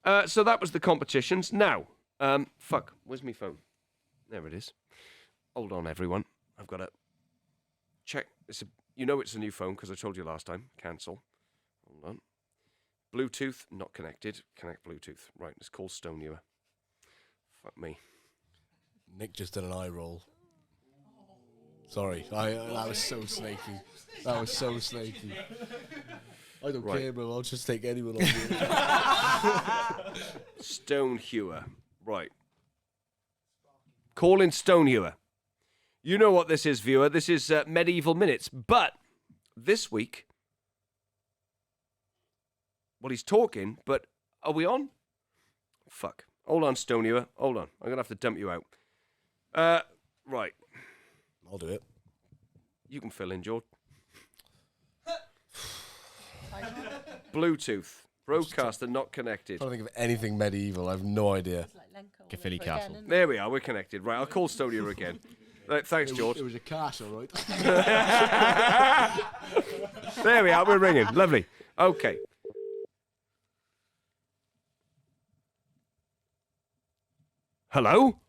So that was the competitions. Now, where's my phone? There it is. Hold on, everyone. I've got to check. It's a new phone because I told you last time. Cancel. Hold on. Bluetooth, not connected. Connect Bluetooth. Right, let's call Stonehewer. Fuck me. Nick just did an eye roll. Sorry, that was so snaky. That was so snaky. I don't care, bro. I'll just take anyone on here. Stonehewer. Right. Call in Stonehewer. You know what this is, viewer. This is Medieval Minutes. But this week, well, he's talking, but are we on? Fuck. Hold on, Stonehewer. Hold on. I'm going to have to dump you out. Right. I'll do it. You can fill in, George. Bluetooth. Broadcaster not connected. I don't think of anything medieval. I have no idea. Caerphilly Castle. There we are. We're connected. Right, I'll call Stonehewer again. Thanks, George. It was a castle, right? There we are. We're ringing. Lovely. Okay. Hello?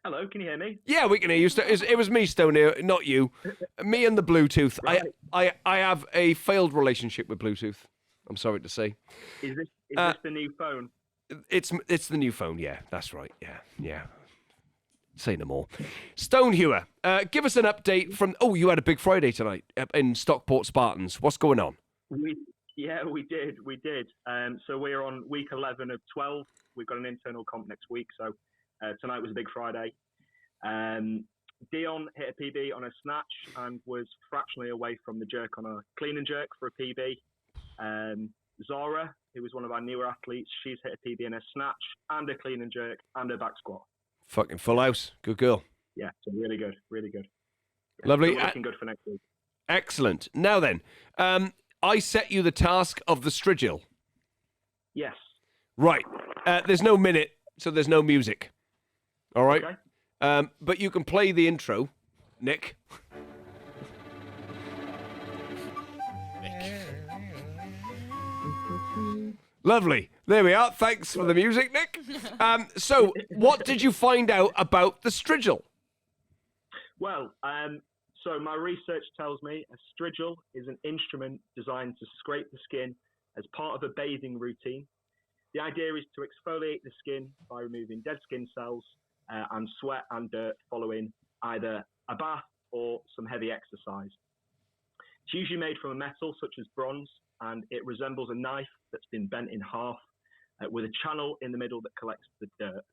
Hello, can you hear me? Yeah, we can hear you. It was me, Stonehewer, not you. Me and the Bluetooth. Right. I have a failed relationship with Bluetooth. I'm sorry to say. Is this the new phone? It's the new phone. Yeah, that's right. Yeah. Say no more. Stonehewer, give us an update from. Oh, you had a big Friday tonight in Stockport Spartans. What's going on? We did. So we're on week 11 of 12. We've got an internal comp next week. So tonight was a big Friday. Dion hit a PB on a snatch and was fractionally away from the jerk on a clean and jerk for a PB. Zara, who was one of our newer athletes, she's hit a PB in a snatch and a clean and jerk and a back squat. Fucking full house. Good girl. Yeah, so really good. Yeah, Lovely. so looking good for next week. Excellent. Now then, I set you the task of the Strigil. Yes. Right. There's no minute, so there's no music. All right? Okay. But you can play the intro, Nick. Lovely. There we are. Thanks for the music, Nick. So, what did you find out about the Strigil? Well, so my research tells me a strigil is an instrument designed to scrape the skin as part of a bathing routine. The idea is to exfoliate the skin by removing dead skin cells and sweat and dirt following either a bath or some heavy exercise. It's usually made from a metal such as bronze, and it resembles a knife that's been bent in half with a channel in the middle that collects the dirt.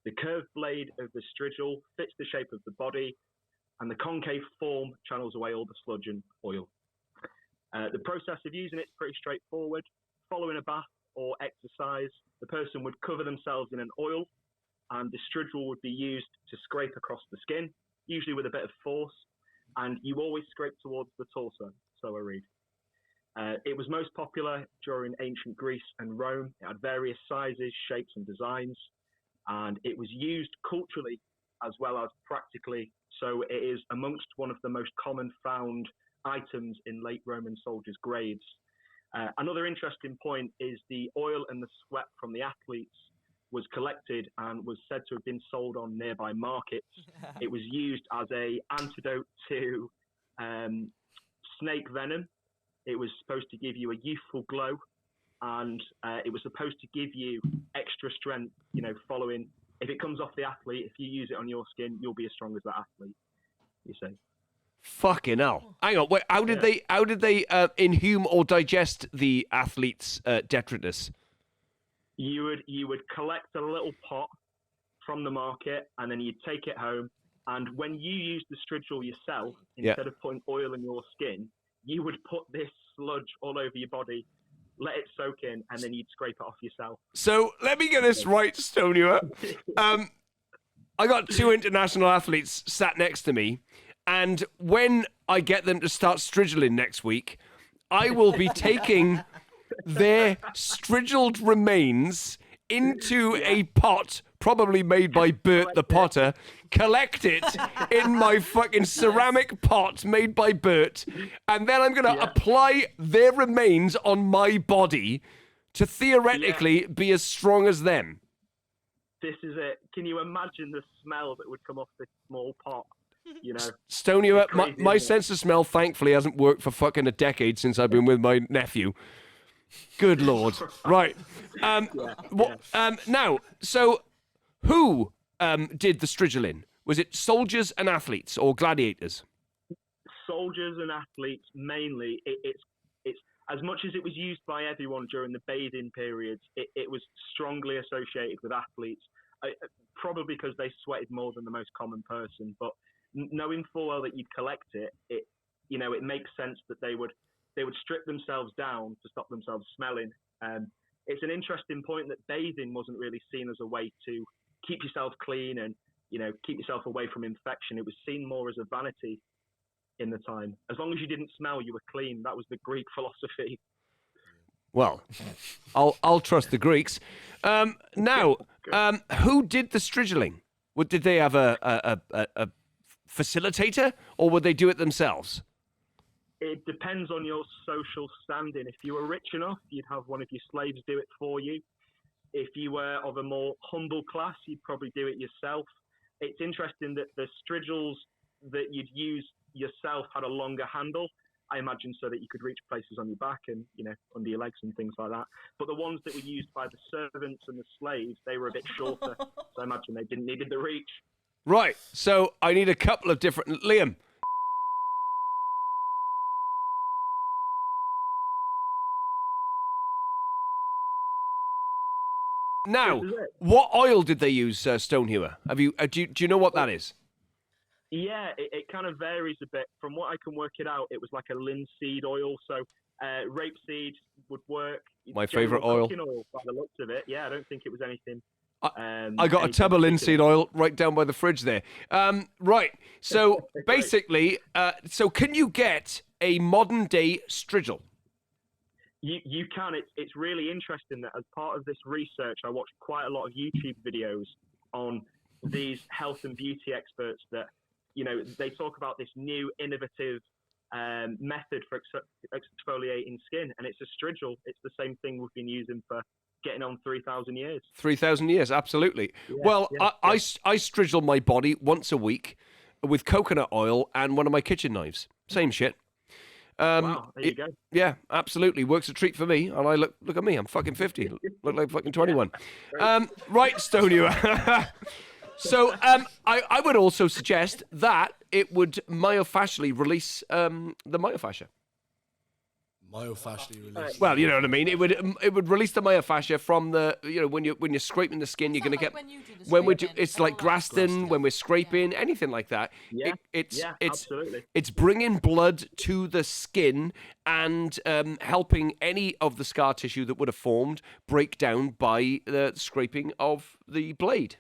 The curved blade of the strigil fits the shape of the body, and the concave form channels away all the sludge and oil. The process of using it's pretty straightforward. Following a bath or exercise, the person would cover themselves in an oil, and the strigil would be used to scrape across the skin, usually with a bit of force, and you always scrape towards the torso, so I read. It was most popular during ancient Greece and Rome. It had various sizes, shapes, and designs, and it was used culturally as well as practically. So it is amongst one of the most common found items in late Roman soldiers' graves. Another interesting point is the oil and the sweat from the athletes was collected and was said to have been sold on nearby markets. It was used as an antidote to snake venom. It was supposed to give you a youthful glow, and it was supposed to give you extra strength, following. If it comes off the athlete, if you use it on your skin, you'll be as strong as that athlete, you see. Fucking hell. Hang on, wait, how did they inhume or digest the athlete's detritus? You would collect a little pot from the market, and then you'd take it home, and when you use the strigil yourself, instead of putting oil in your skin, you would put this sludge all over your body, let it soak in, and then you'd scrape it off yourself. So let me get this right, Stonehewer. I got two international athletes sat next to me, and when I get them to start strigiling next week, I will be taking their strigiled remains into a pot, probably made by Bert the Potter, collect it in my fucking ceramic pot made by Bert, and then I'm going to apply their remains on my body to theoretically be as strong as them. This is it. Can you imagine the smell that would come off this small pot? You know, Stoney, crazy, my isn't it? sense of smell, thankfully, hasn't worked for fucking a decade since I've been with my nephew. Good Lord. Right. Now, so who did the strigiling? Was it soldiers and athletes or gladiators? Soldiers and athletes mainly. It's as much as it was used by everyone during the bathing periods, it was strongly associated with athletes, probably because they sweated more than the most common person. But knowing full well that you'd collect it, it makes sense that they would strip themselves down to stop themselves smelling. It's an interesting point that bathing wasn't really seen as a way to keep yourself clean and keep yourself away from infection. It was seen more as a vanity in the time. As long as you didn't smell, you were clean. That was the Greek philosophy. Well, I'll trust the Greeks. Now, who did the strigiling? Did they have a facilitator, or would they do it themselves? It depends on your social standing. If you were rich enough, you'd have one of your slaves do it for you. If you were of a more humble class, you'd probably do it yourself. It's interesting that the strigils that you'd use yourself had a longer handle, I imagine, so that you could reach places on your back and under your legs and things like that. But the ones that were used by the servants and the slaves, they were a bit shorter, so I imagine they didn't need the reach. Right. So I need a couple of different. Liam. Now, what oil did they use, Stonehewer? Do you know what that is? Yeah, it kind of varies a bit. From what I can work it out, it was like a linseed oil. So rapeseed would work. My favourite oil. Cooking oil, by the looks of it. Yeah, I don't think it was anything. I got a tub of linseed oil right down by the fridge there. Right. So basically, so can you get a modern day strigil? You can. It's really interesting that as part of this research, I watched quite a lot of YouTube videos on these health and beauty experts that, they talk about this new innovative method for exfoliating skin, and it's a strigil. It's the same thing we've been using for getting on 3,000 years. 3,000 years, absolutely. Yeah, well, I strigil my body once a week with coconut oil and one of my kitchen knives. Same shit. Wow, there you go. Yeah, absolutely. Works a treat for me. And I look at me, I'm fucking 50. Look like fucking 21. Right, Stonehewer. So I would also suggest that it would myofascially release the myofascia. Myofascially release. Well, you know what I mean. It would release the myofascia from the when you're scraping the skin, you're going to get when we do it's like Graston when we're scraping anything like that. Yeah, it's absolutely. It's bringing blood to the skin and helping any of the scar tissue that would have formed break down by the scraping of the blade.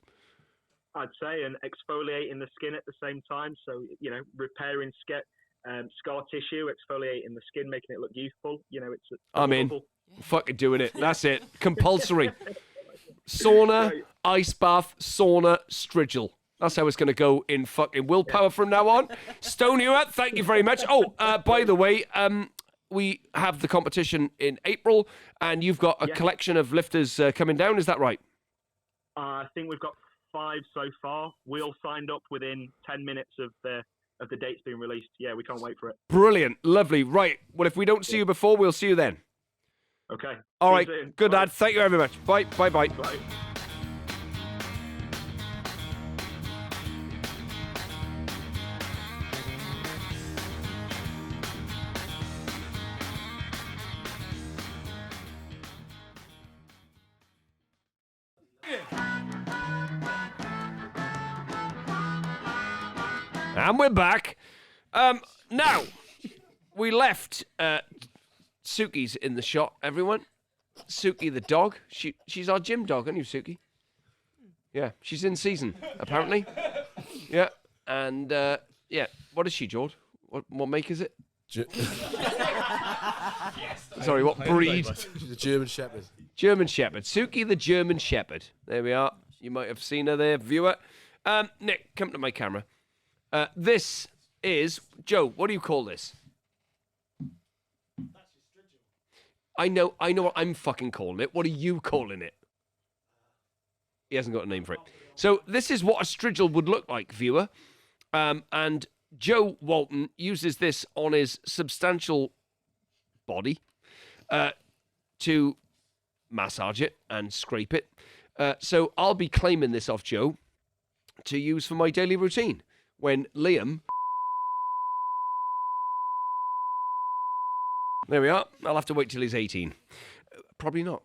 I'd say, and exfoliating the skin at the same time. So repairing scar tissue, exfoliating the skin, making it look youthful. I'm in. Fucking doing it. That's it. Compulsory. Sauna, ice bath, sauna, strigil. That's how it's going to go in fucking Willpower from now on. Stonehewer, thank you very much. Oh, by the way, we have the competition in April, and you've got a collection of lifters coming down. Is that right? I think we've got 5 so far. We all signed up within 10 minutes of the dates being released. Yeah, we can't wait for it. Brilliant. Lovely. Right. Well, if we don't see you before, we'll see you then. Okay. All right. Good, lad. Thank you very much. Bye. Bye. Bye. And we're back. Now, we left Suki's in the shot, everyone. Suki the dog. She's our gym dog, aren't you, Suki? Yeah, she's in season, apparently. Yeah, and yeah. What is she, George? What make is it? Sorry, what breed? She's a German Shepherd. German Shepherd. Suki the German Shepherd. There we are. You might have seen her there, viewer. Nick, come to my camera. This is... Joe, what do you call this? I know what I'm fucking calling it. What are you calling it? He hasn't got a name for it. So this is what a strigil would look like, viewer. And Joe Walton uses this on his substantial body to massage it and scrape it. So I'll be claiming this off Joe to use for my daily routine when Liam... There we are. I'll have to wait till he's 18. Probably not.